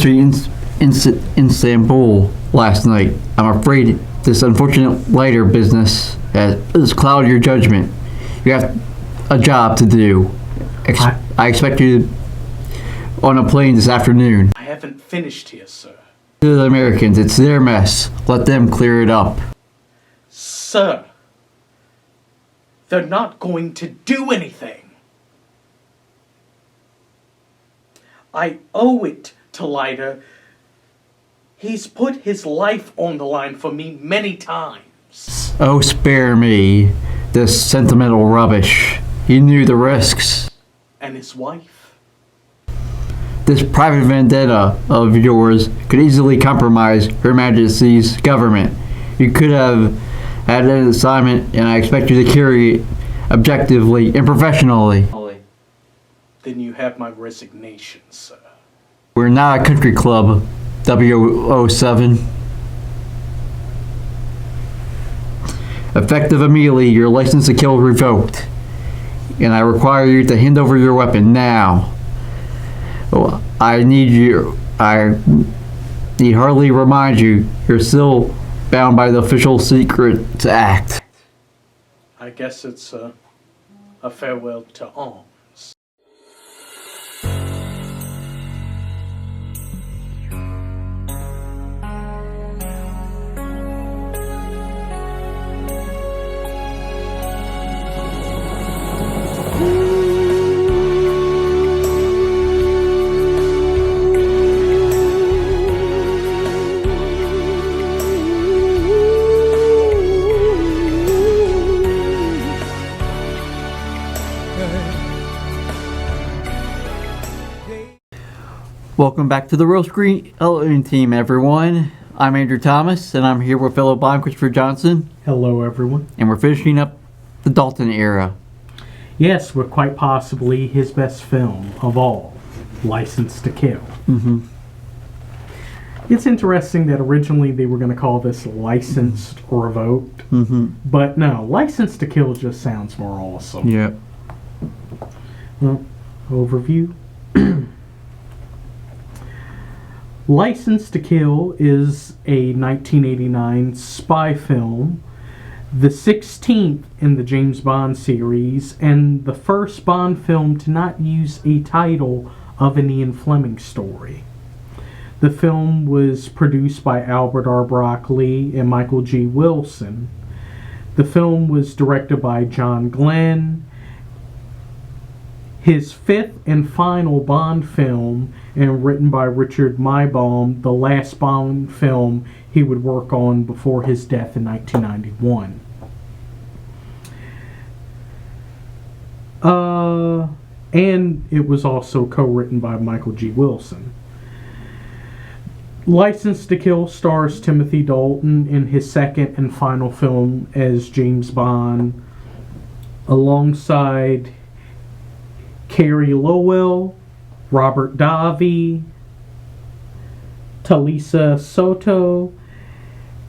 street in Istanbul last night. I'm afraid this unfortunate lighter business has clouded your judgment. You have a job to do. I expect you on a plane this afternoon. I haven't finished here, sir. To the Americans, it's their mess. Let them clear it up. Sir, they're not going to do anything. I owe it to Leiter. He's put his life on the line for me many times. Oh, spare me this sentimental rubbish. He knew the risks. And his wife? This private vendetta of yours could easily compromise Her Majesty's government. You could have had an assignment, and I expect you to carry it objectively and professionally. Then you have my resignation, sir. We're not a country club, 007. Effective immediately, your license to kill revoked. And I require you to hand over your weapon now. I need hardly remind you, you're still bound by the Official Secrets Act. I guess it's a farewell to arms. Welcome back to the Real Screen Television Team, everyone. I'm Andrew Thomas, and I'm here with fellow Bob Christopher Johnson. Hello, everyone. And we're finishing up the Dalton era. Yes, with quite possibly his best film of all, License to Kill. Mm-hmm. It's interesting that originally they were going to call this Licensed Revoked, but no, License to Kill just sounds more awesome. Yep. Well, overview. License to Kill is a 1989 spy film, the 16th in the James Bond series, and the first Bond film to not use a title of an Ian Fleming story. The film was produced by Albert R. Broccoli and Michael G. Wilson. The film was directed by John Glenn. His fifth and final Bond film, and written by Richard Maybaum, the last Bond film he would work on before his death in 1991. And it was also co-written by Michael G. Wilson. License to Kill stars Timothy Dalton in his second and final film as James Bond, alongside Carey Lowell, Robert Davi, Talisa Soto,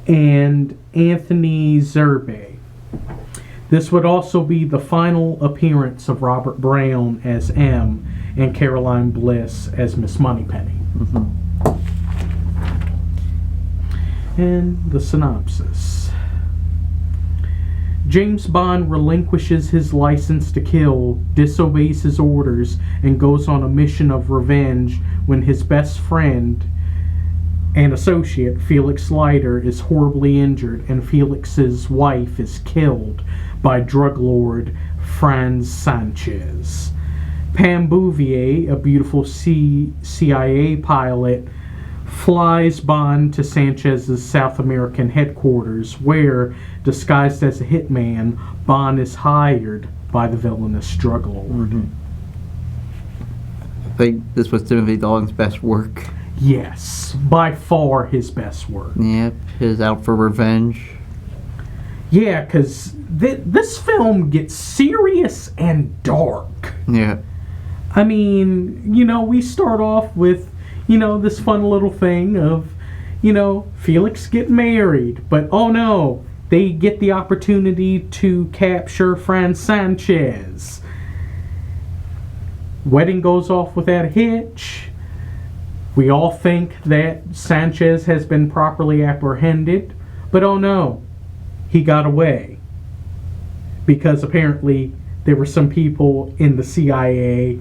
and Anthony Zerbe. This would also be the final appearance of Robert Brown as M and Caroline Bliss as Miss Moneypenny. And the synopsis. James Bond relinquishes his license to kill, disobeys his orders, and goes on a mission of revenge when his best friend and associate, Felix Leiter, is horribly injured and Felix's wife is killed by drug lord Franz Sanchez. Pam Bouvier, a beautiful CIA pilot, flies Bond to Sanchez's South American headquarters, where, disguised as a hitman, Bond is hired by the villainous drug lord. I think this was Timothy Dalton's best work. Yes, by far his best work. Yep, his Out for Revenge. Yeah, because this film gets serious and dark. Yeah. I mean, we start off with, this fun little thing of, Felix get married. But, oh no, they get the opportunity to capture Franz Sanchez. Wedding goes off without a hitch. We all think that Sanchez has been properly apprehended, but oh no, he got away. Because apparently there were some people in the CIA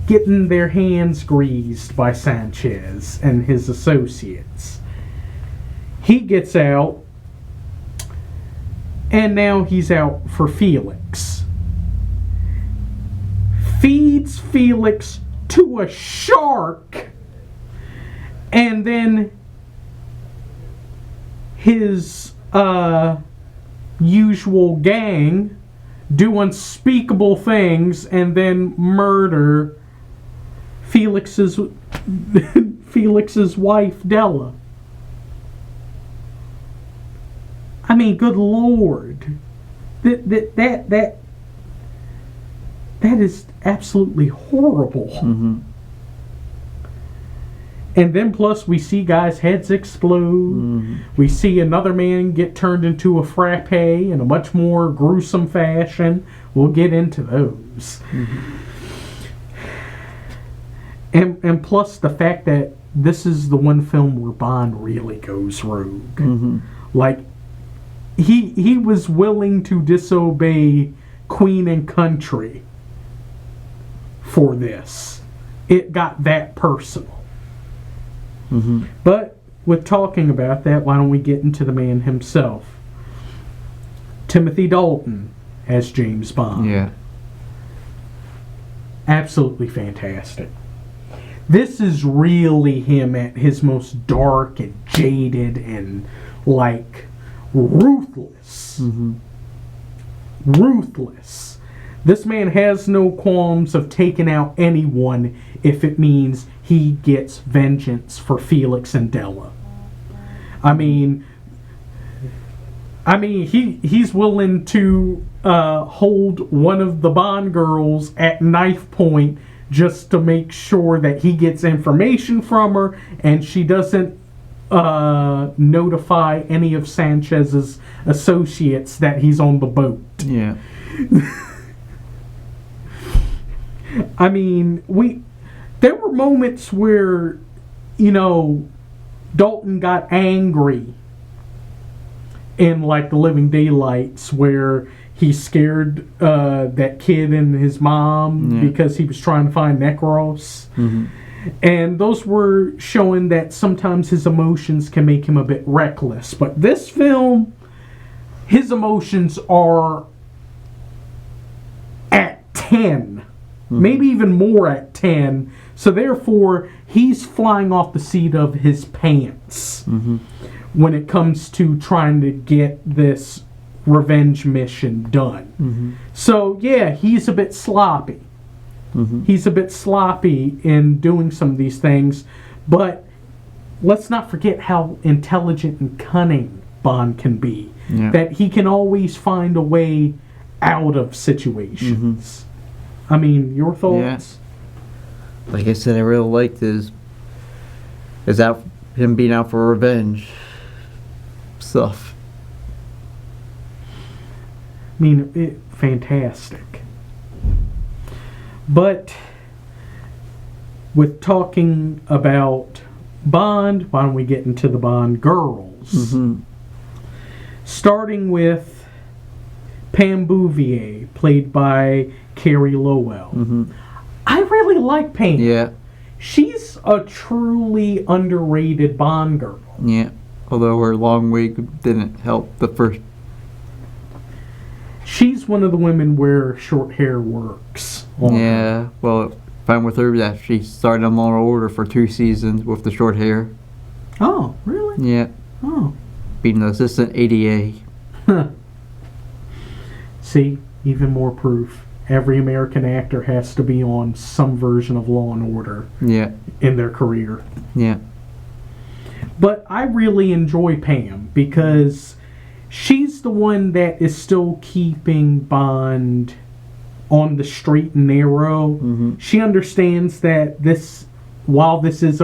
getting their hands greased by Sanchez and his associates. He gets out, and now he's out for Felix. Feeds Felix to a shark, and then his usual gang do unspeakable things and then murder Felix's wife Della. I mean, good Lord, that is absolutely horrible. Mm-hmm. And then plus we see guys' heads explode. Mm-hmm. We see another man get turned into a frappe in a much more gruesome fashion. We'll get into those. Mm-hmm. And plus the fact that this is the one film where Bond really goes rogue. Mm-hmm. Like, he was willing to disobey Queen and Country for this. It got that personal. Mm-hmm. But with talking about that, why don't we get into the man himself? Timothy Dalton as James Bond. Yeah. Absolutely fantastic. This is really him at his most dark and jaded and, like, ruthless. Mm-hmm. Ruthless. This man has no qualms of taking out anyone if it means he gets vengeance for Felix and Della. I mean, he's willing to hold one of the Bond girls at knife point just to make sure that he gets information from her and she doesn't notify any of Sanchez's associates that he's on the boat. Yeah. I mean, there were moments where, you know, Dalton got angry in, like, The Living Daylights, where he scared that kid and his mom because he was trying to find Necros. Mm-hmm. And those were showing that sometimes his emotions can make him a bit reckless. But this film, his emotions are at 10. Mm-hmm. Maybe even more at 10. So therefore, he's flying off the seat of his pants when it comes to trying to get this revenge mission done. Mm-hmm. So yeah, he's a bit sloppy. Mm-hmm. He's a bit sloppy in doing some of these things, but let's not forget how intelligent and cunning Bond can be. Yeah. That he can always find a way out of situations. Mm-hmm. I mean, your thoughts? Yeah. Like I said, I really liked him being out for revenge stuff. I mean, fantastic. But with talking about Bond, why don't we get into the Bond girls? Mm-hmm. Starting with Pam Bouvier, played by Carrie Lowell. Mm-hmm. I really like Pam. Yeah. She's a truly underrated Bond girl. Yeah. Although her long wig didn't help the first. She's one of the women where short hair works. Yeah. Well, fine with her that she started on Law and Order for 2 seasons with the short hair. Oh, really? Yeah. Oh. Being an assistant ADA. Huh. See, even more proof. Every American actor has to be on some version of Law and Order. Yeah. In their career. Yeah. But I really enjoy Pam because she's the one that is still keeping Bond on the straight and narrow. Mm-hmm. She understands that while this is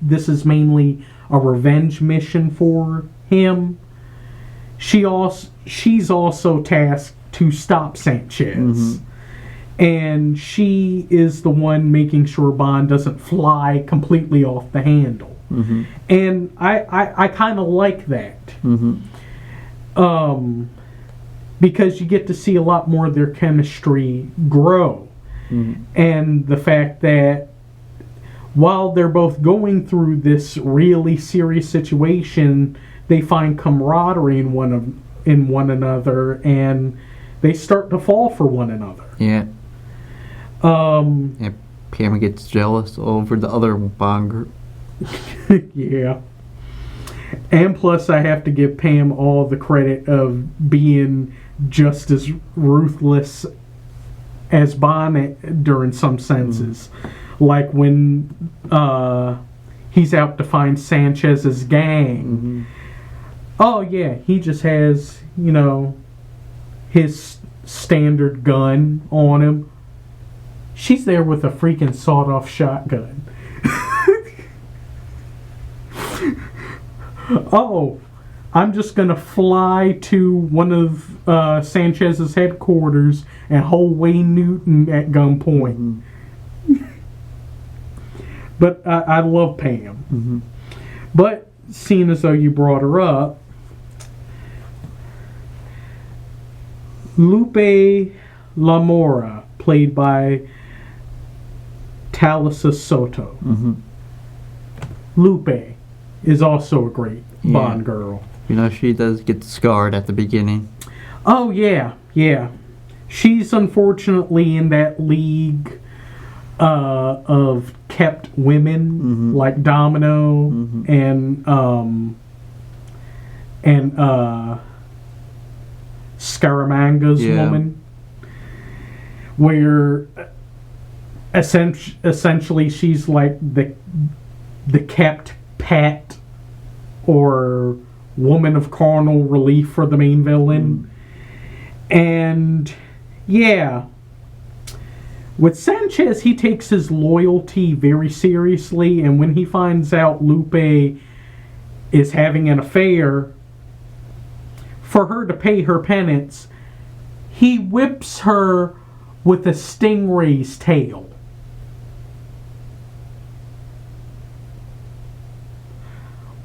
this is mainly a revenge mission for him. She's also tasked to stop Sanchez. Mm-hmm. and she is the one making sure Bond doesn't fly completely off the handle. Mm-hmm. And I kind of like that. Mm-hmm. Because you get to see a lot more of their chemistry grow. Mm-hmm. And the fact that while they're both going through this really serious situation, they find camaraderie in one another, and they start to fall for one another. Yeah. Um, Pam gets jealous over the other Bond group. yeah. And plus, I have to give Pam all the credit of being just as ruthless as Bond during some senses. Like when he's out to find Sanchez's gang. Oh, yeah, he just has, his standard gun on him. She's there with a freaking sawed-off shotgun. Oh, I'm just going to fly to one of Sanchez's headquarters and hold Wayne Newton at gunpoint. But I love Pam. But seeing as though you brought her up, Lupe Lamora, played by Talisa Soto. Lupe is also a great Bond girl. She does get scarred at the beginning. Oh, yeah. She's unfortunately in that league of kept women, like Domino and Scaramanga's woman, where essentially she's like the kept pet or woman of carnal relief for the main villain. And yeah, with Sanchez, he takes his loyalty very seriously, and when he finds out Lupe is having an affair, for her to pay her penance, he whips her with a stingray's tail.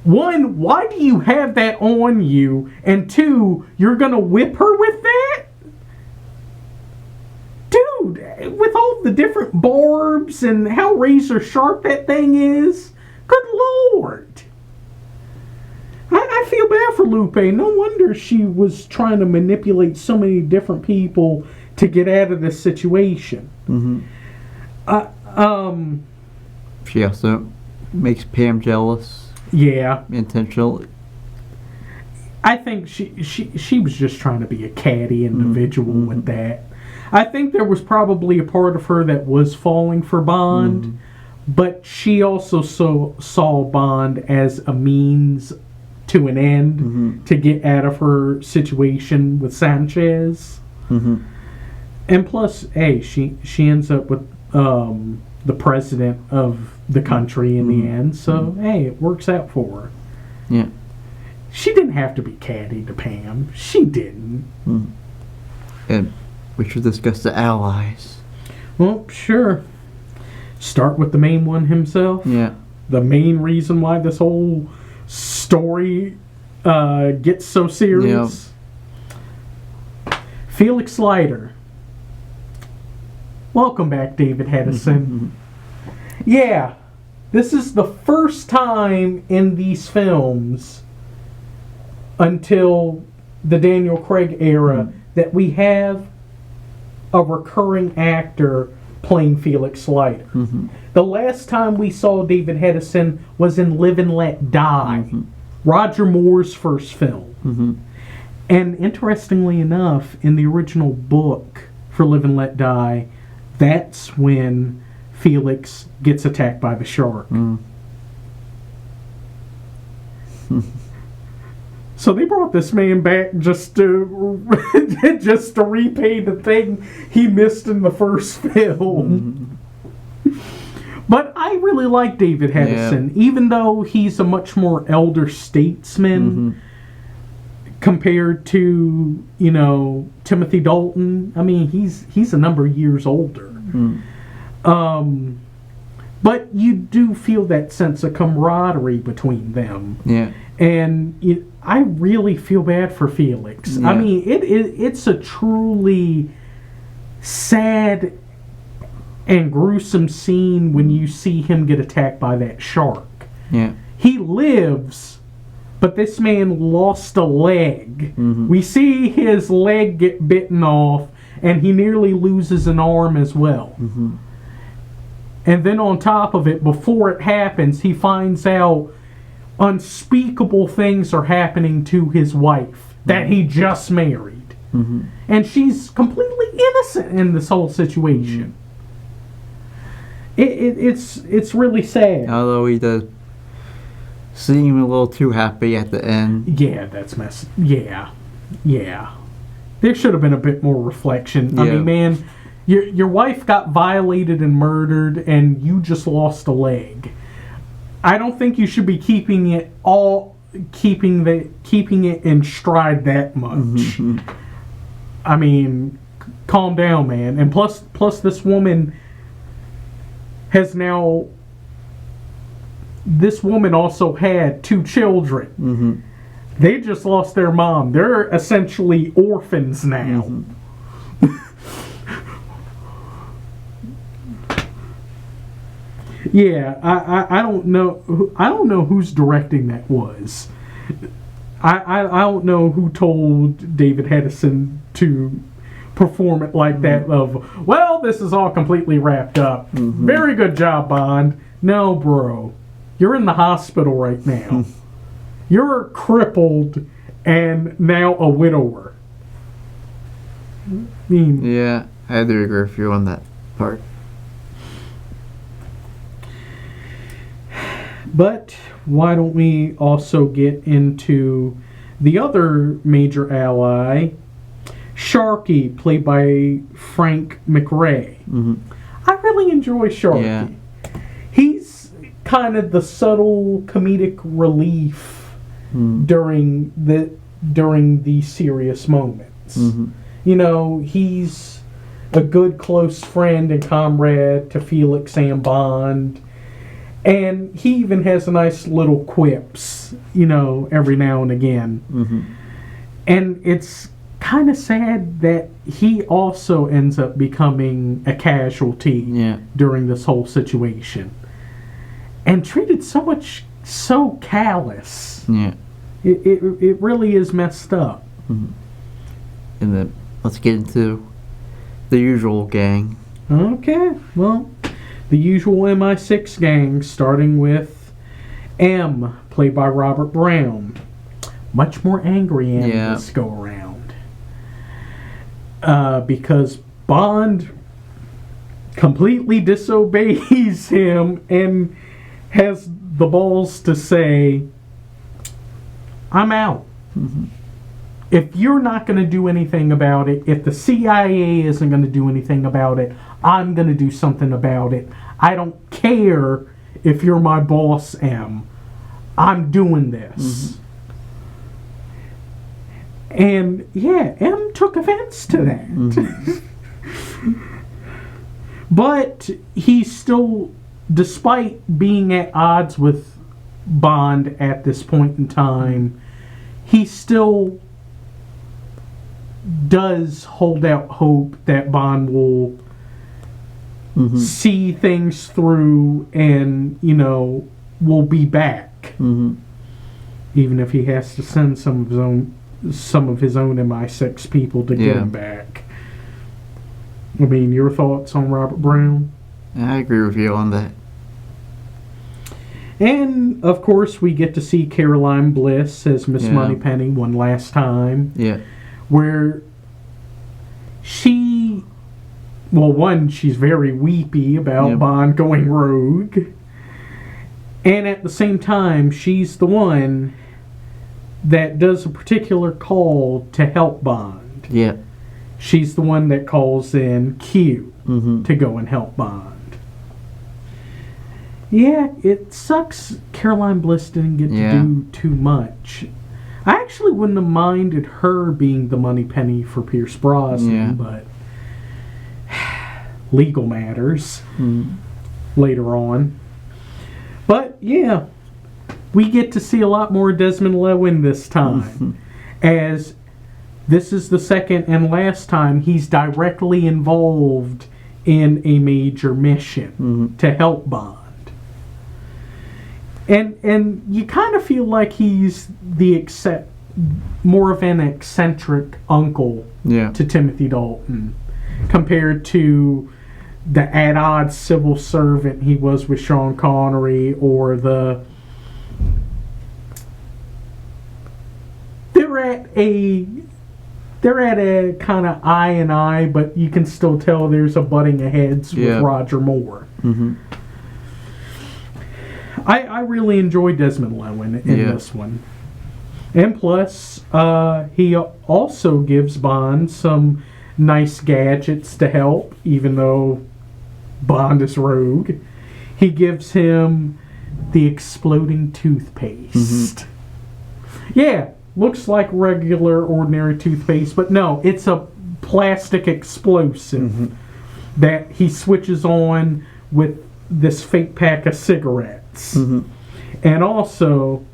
One, why do you have that on you? And two, you're gonna whip her with that? Dude, with all the different barbs and how razor sharp that thing is, good lord. I feel bad for Lupe. No wonder she was trying to manipulate so many different people to get out of this situation. She also makes Pam jealous. Yeah. Intentionally. I think she was just trying to be a catty individual with that. I think there was probably a part of her that was falling for Bond, but she also saw Bond as a means to an end to get out of her situation with Sanchez. And plus, hey, she ends up with the president of the country in the end, so hey, it works out for her. Yeah. She didn't have to be catty to Pam. She didn't. And we should discuss the allies. Well, sure. Start with the main one himself. Yeah. The main reason why this whole story gets so serious. Felix Leiter. Welcome back, David Hedison. Yeah, this is the first time in these films until the Daniel Craig era that we have a recurring actor playing Felix Leiter. The last time we saw David Hedison was in Live and Let Die, Roger Moore's first film. And interestingly enough, in the original book for Live and Let Die, that's when Felix gets attacked by the shark. So they brought this man back just to repay the thing he missed in the first film. But I really like David Hedison, even though he's a much more elder statesman. compared to, Timothy Dalton. I mean, he's a number of years older. But you do feel that sense of camaraderie between them. Yeah. And I really feel bad for Felix. Yeah. I mean, it's a truly sad and gruesome scene when you see him get attacked by that shark. Yeah. He lives, but this man lost a leg. We see his leg get bitten off, and he nearly loses an arm as well. And then on top of it, before it happens, he finds out unspeakable things are happening to his wife that he just married. And she's completely innocent in this whole situation. It's really sad. Although he does seem a little too happy at the end. Yeah, that's messed. Yeah. There should have been a bit more reflection. I mean, man, your wife got violated and murdered, and you just lost a leg. I don't think you should be keeping it in stride that much. I mean, calm down, man. And plus this woman has now. This woman also had 2 children. They just lost their mom. They're essentially orphans now. Yeah, I don't know. I don't know whose directing that was. I don't know who told David Hedison to perform it like that. Of, well, this is all completely wrapped up. Very good job, Bond. No, bro, you're in the hospital right now. You're crippled and now a widower. I mean, Yeah, I do agree with you on that part. But why don't we also get into the other major ally, Sharky, played by Frank McRae. I really enjoy Sharky. Yeah. He's kind of the subtle comedic relief during the serious moments. He's a good close friend and comrade to Felix and Bond. And he even has nice little quips, every now and again. And it's kind of sad that he also ends up becoming a casualty during this whole situation. And treated so callous. Yeah. It really is messed up. And then let's get into the usual gang. Okay, well, the usual MI6 gang, starting with M, played by Robert Brown. Much more angry M this go around. Because Bond completely disobeys him and has the balls to say, I'm out. If you're not going to do anything about it, if the CIA isn't going to do anything about it, I'm going to do something about it. I don't care if you're my boss, M. I'm doing this. And yeah, M took offense to that. But he still, despite being at odds with Bond at this point in time, he still does hold out hope that Bond will see things through and, will be back. Even if he has to send some of his own MI6 people to get him back. I mean, your thoughts on Robert Brown? I agree with you on that. And, of course, we get to see Caroline Bliss as Miss Moneypenny one last time. Yeah. Where she's very weepy about Bond going rogue. And at the same time, she's the one that does a particular call to help Bond. Yeah. She's the one that calls in Q to go and help Bond. Yeah, it sucks Caroline Bliss didn't get to do too much. I actually wouldn't have minded her being the money penny for Pierce Brosnan, but legal matters later on. But yeah, we get to see a lot more Desmond Llewellyn this time, as this is the second and last time he's directly involved in a major mission to help Bond. And you kind of feel like he's more of an eccentric uncle to Timothy Dalton, compared to the at odds civil servant he was with Sean Connery, or they're at a kind of eye and eye, but you can still tell there's a butting of heads with Roger Moore. I really enjoyed Desmond Llewellyn in this one. And plus, he also gives Bond some nice gadgets to help, even though Bond is rogue. He gives him the exploding toothpaste. Yeah, looks like regular, ordinary toothpaste, but no, it's a plastic explosive that he switches on with this fake pack of cigarettes. And also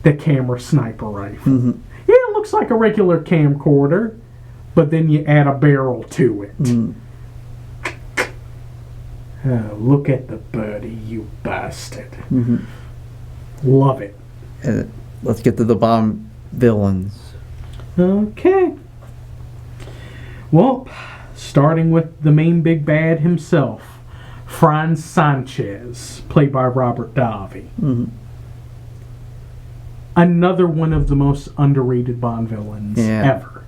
the camera sniper rifle. Yeah, it looks like a regular camcorder, but then you add a barrel to it. Oh, look at the birdie, you bastard. Love it. Let's get to the Bond villains. Okay. Well, starting with the main big bad himself, Franz Sanchez, played by Robert Davi. Another one of the most underrated Bond villains ever.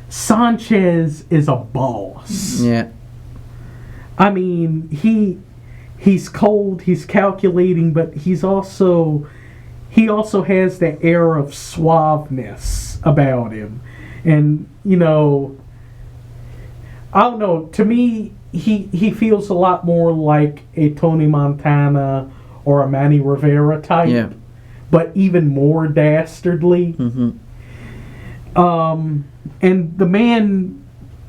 Sanchez is a boss. I mean, he's cold, he's calculating, but he also has that air of suaveness about him. And, you know, I don't know, to me, he feels a lot more like a Tony Montana or a Manny Rivera type, but even more dastardly. And the man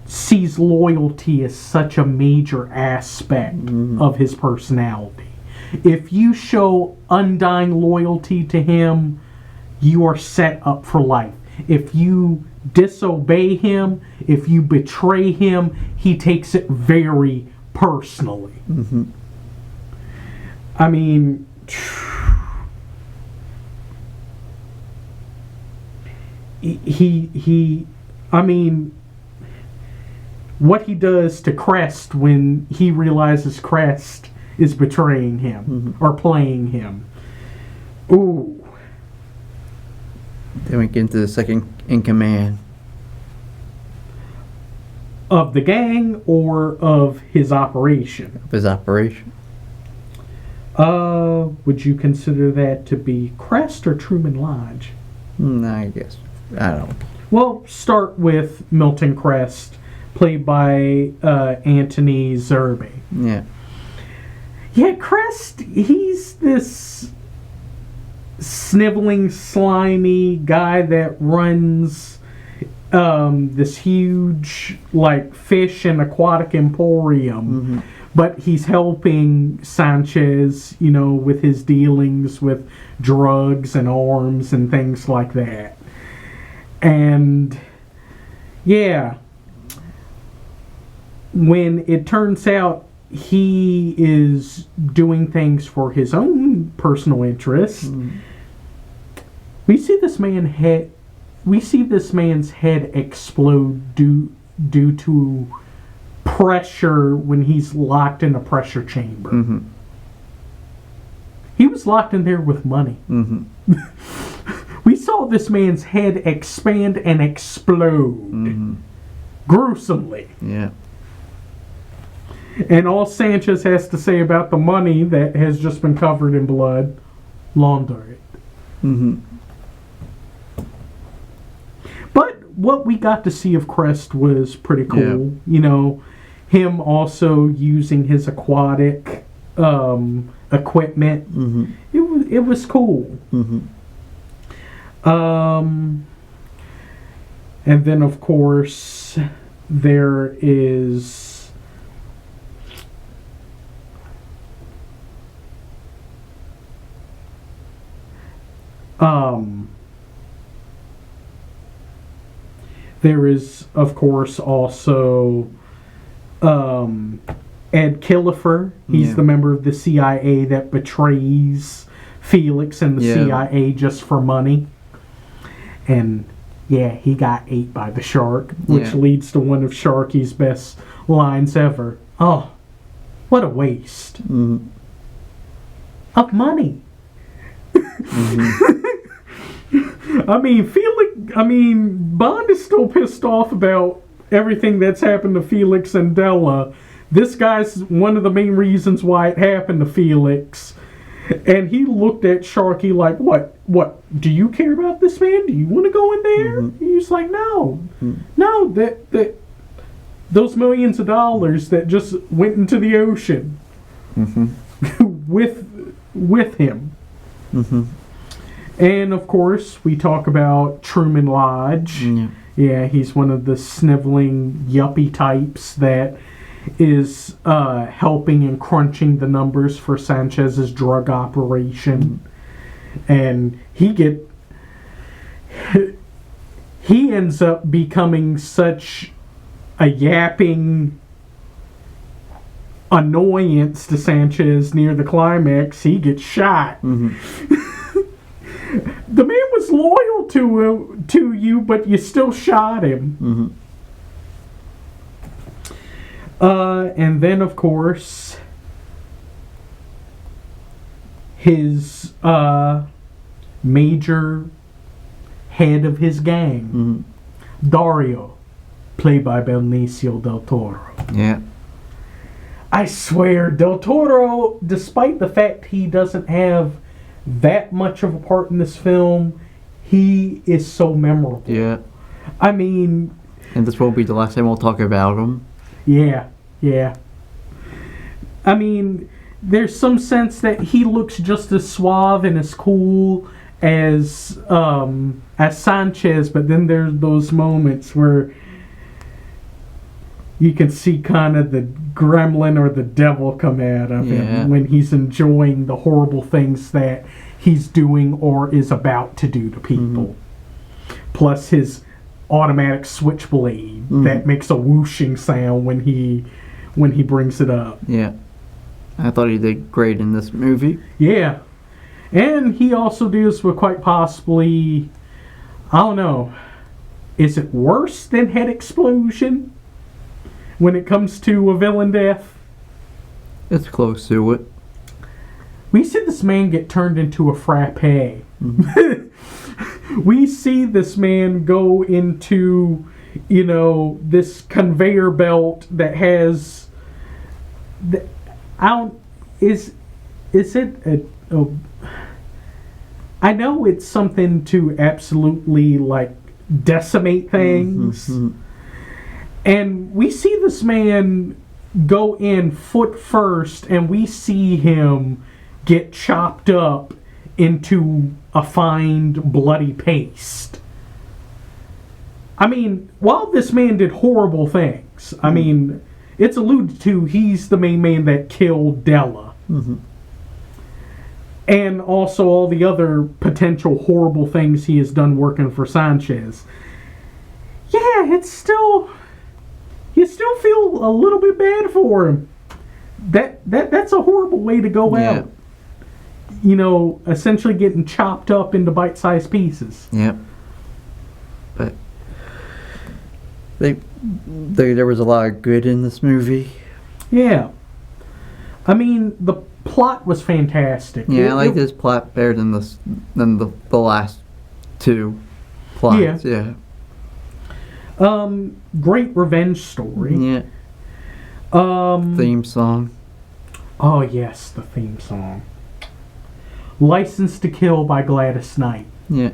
sees loyalty as such a major aspect of his personality. If you show undying loyalty to him, you are set up for life. If you disobey him, if you betray him, he takes it very personally. I mean, I mean, what he does to Crest when he realizes Crest is betraying him or playing him. Ooh. Then we get into the second in command. Of the gang or of his operation? Of his operation. Would you consider that to be Crest or Truman Lodge? I guess. I don't know. Well, start with Milton Crest, played by Anthony Zerbe. Yeah, Crest, he's this sniveling, slimy guy that runs this huge, like, fish and aquatic emporium. But he's helping Sanchez, you know, with his dealings with drugs and arms and things like that. And, yeah, when it turns out he is doing things for his own personal interests, we see this man's head explode due to pressure when he's locked in a pressure chamber. He was locked in there with money. We saw this man's head expand and explode gruesomely. And all Sanchez has to say about the money that has just been covered in blood, launder it. But what we got to see of Crest was pretty cool. You know, him also using his aquatic equipment. It was cool. And then, of course, there is of course, also Ed Killefer. He's the member of the CIA that betrays Felix and the CIA just for money. And yeah, he got ate by the shark, which leads to one of Sharky's best lines ever. Oh, what a waste of money. Bond is still pissed off about everything that's happened to Felix and Della. This guy's one of the main reasons why it happened to Felix. And he looked at Sharky like, what, do you care about this man? Do you want to go in there? He's like, no, that those millions of dollars that just went into the ocean with him. And of course, we talk about Truman Lodge. Yeah, he's one of the sniveling yuppie types that is helping and crunching the numbers for Sanchez's drug operation. And he ends up becoming such a yapping annoyance to Sanchez near the climax, he gets shot. The man was loyal to you, but you still shot him. And then, of course, his major head of his gang, Dario, played by Benicio del Toro. Yeah. I swear, Del Toro, despite the fact he doesn't have that much of a part in this film, he is so memorable. Yeah. I mean... And this won't be the last time we'll talk about him. Yeah. I mean, there's some sense that he looks just as suave and as cool as Sanchez, but then there's those moments where you can see kind of the gremlin or the devil come out of him when he's enjoying the horrible things that he's doing or is about to do to people. Plus his automatic switchblade that makes a whooshing sound when he brings it up. Yeah. I thought he did great in this movie. Yeah. And he also deals with quite possibly, I don't know, is it worse than Head Explosion when it comes to a villain death? It's close to it. We see this man get turned into a frappe. We see this man go into, this conveyor belt that has... I know it's something to absolutely, decimate things. And we see this man go in foot first, and we see him get chopped up into a fine bloody paste. I mean, while this man did horrible things, I mean, it's alluded to he's the main man that killed Della. And also all the other potential horrible things he has done working for Sanchez. Yeah, it's still... You still feel a little bit bad for him. That's a horrible way to go out. Essentially getting chopped up into bite-sized pieces. Yep. But there was a lot of good in this movie. Yeah. I mean, the plot was fantastic. Yeah, I like this plot better than the last two plots. Yeah. Great revenge story. Yeah. Theme song. Oh yes, the theme song. License to Kill by Gladys Knight. Yeah.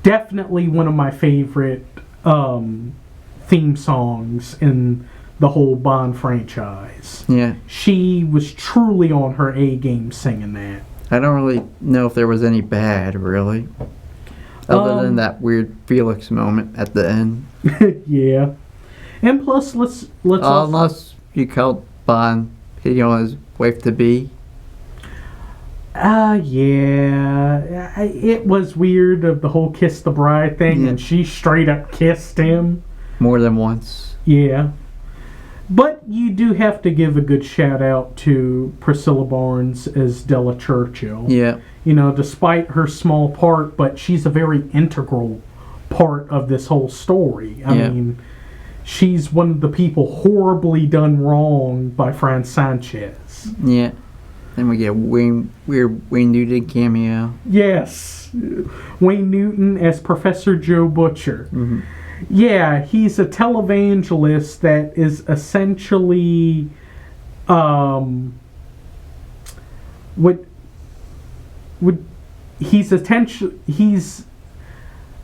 Definitely one of my favorite theme songs in the whole Bond franchise. Yeah. She was truly on her A game singing that. I don't really know if there was any bad, really. Other than that weird Felix moment at the end. Yeah. And plus, let's also, Unless you count Bond hitting on his wife to be. yeah. It was weird of the whole kiss the bride thing, Yeah. and she straight up kissed him. More than once. Yeah. But you do have to give a good shout out to Priscilla Barnes as Della Churchill. Yeah. You know, despite her small part, but she's a very integral part of this whole story. I Yeah. mean, she's one of the people horribly done wrong by Fran Sanchez. Yeah. Then we get weird Wayne Newton cameo. Yes. Wayne Newton as Professor Joe Butcher. Mm-hmm. Yeah, he's a televangelist that is essentially he's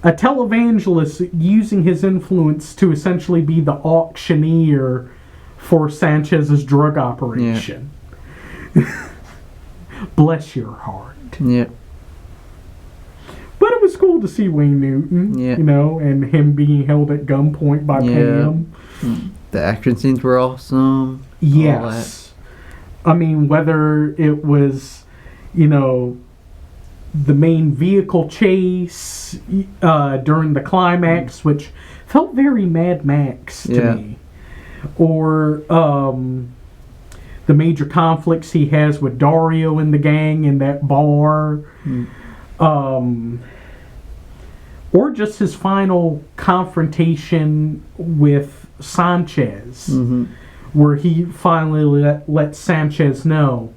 a televangelist using his influence to essentially be the auctioneer for Sanchez's drug operation. Yeah. Bless your heart. Yeah. But it was cool to see Wayne Newton, Yeah. you know, and him being held at gunpoint by Pam. The action scenes were awesome. Yes. I mean, whether it was, you know, the main vehicle chase during the climax, which felt very Mad Max to me, or the major conflicts he has with Dario and the gang in that bar, or just his final confrontation with Sanchez, where he finally let Sanchez know,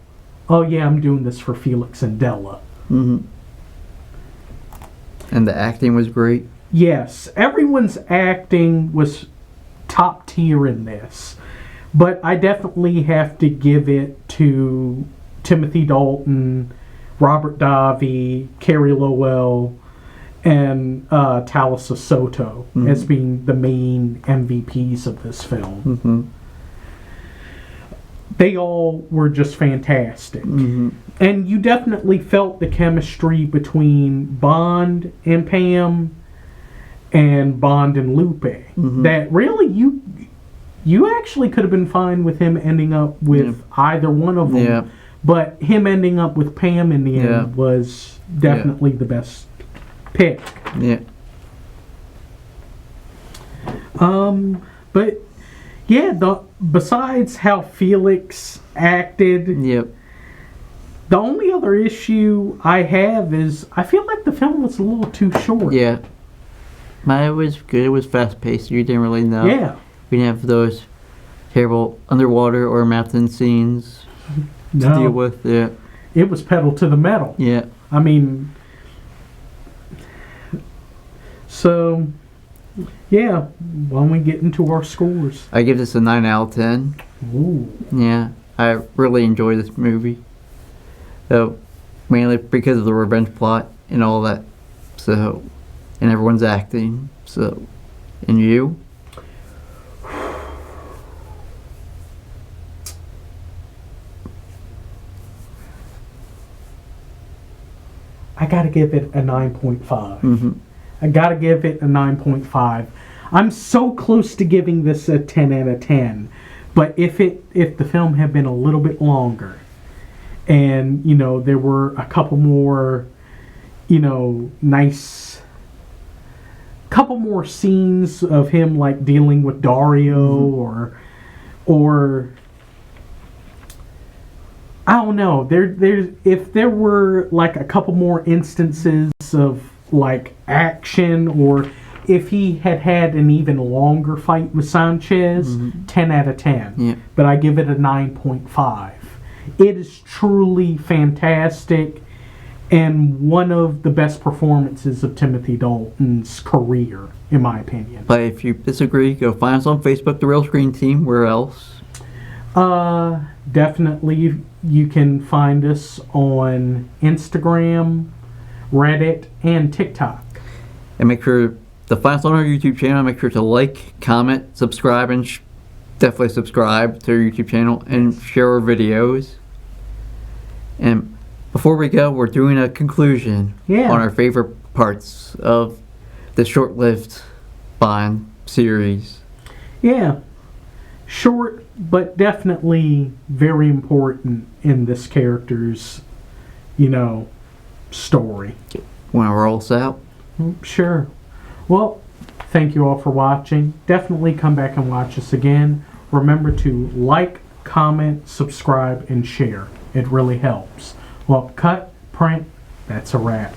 oh yeah, I'm doing this for Felix and Della. And the acting was great. Yes, everyone's acting was top tier in this, but I definitely have to give it to Timothy Dalton, Robert Davi, Carrie Lowell, and Talisa Soto as being the main MVPs of this film. They all were just fantastic. And you definitely felt the chemistry between Bond and Pam and Bond and Lupe. That really you actually could have been fine with him ending up with either one of them. But him ending up with Pam in the end was definitely the best pick. But yeah, besides how Felix acted, the only other issue I have is I feel like the film was a little too short. But it was good. It was fast paced. You didn't really know. We didn't have those terrible underwater or mountain scenes to deal with. It was pedal to the metal. I mean, so yeah, why don't we get into our scores? I give this a 9 out of 10. Ooh. I really enjoy this movie. Mainly because of the revenge plot and all that. So, and everyone's acting. So, and you? I gotta give it a 9.5. I gotta give it a 9.5. I'm so close to giving this a 10 out of 10. But if the film had been a little bit longer, and you know there were a couple more, you know, couple more scenes of him like dealing with Dario, or I don't know. If there were like a couple more instances of like action, or if he had an even longer fight with Sanchez, 10 out of 10. But I give it a 9.5. It is truly fantastic and one of the best performances of Timothy Dalton's career, in my opinion. But if you disagree, go find us on Facebook, The Real Screen Team. Where else? Definitely you can find us on Instagram, Reddit, and TikTok. And make sure to find us on our YouTube channel. Make sure to like, comment, subscribe, and definitely subscribe to our YouTube channel and share our videos. And before we go, we're doing a conclusion on our favorite parts of the short-lived Bond series. Yeah. Short, but definitely very important in this character's, story. Want to roll us out? Sure. Well, thank you all for watching. Definitely come back and watch us again. Remember to like, comment, subscribe, and share. It really helps. Well, cut, print, that's a wrap.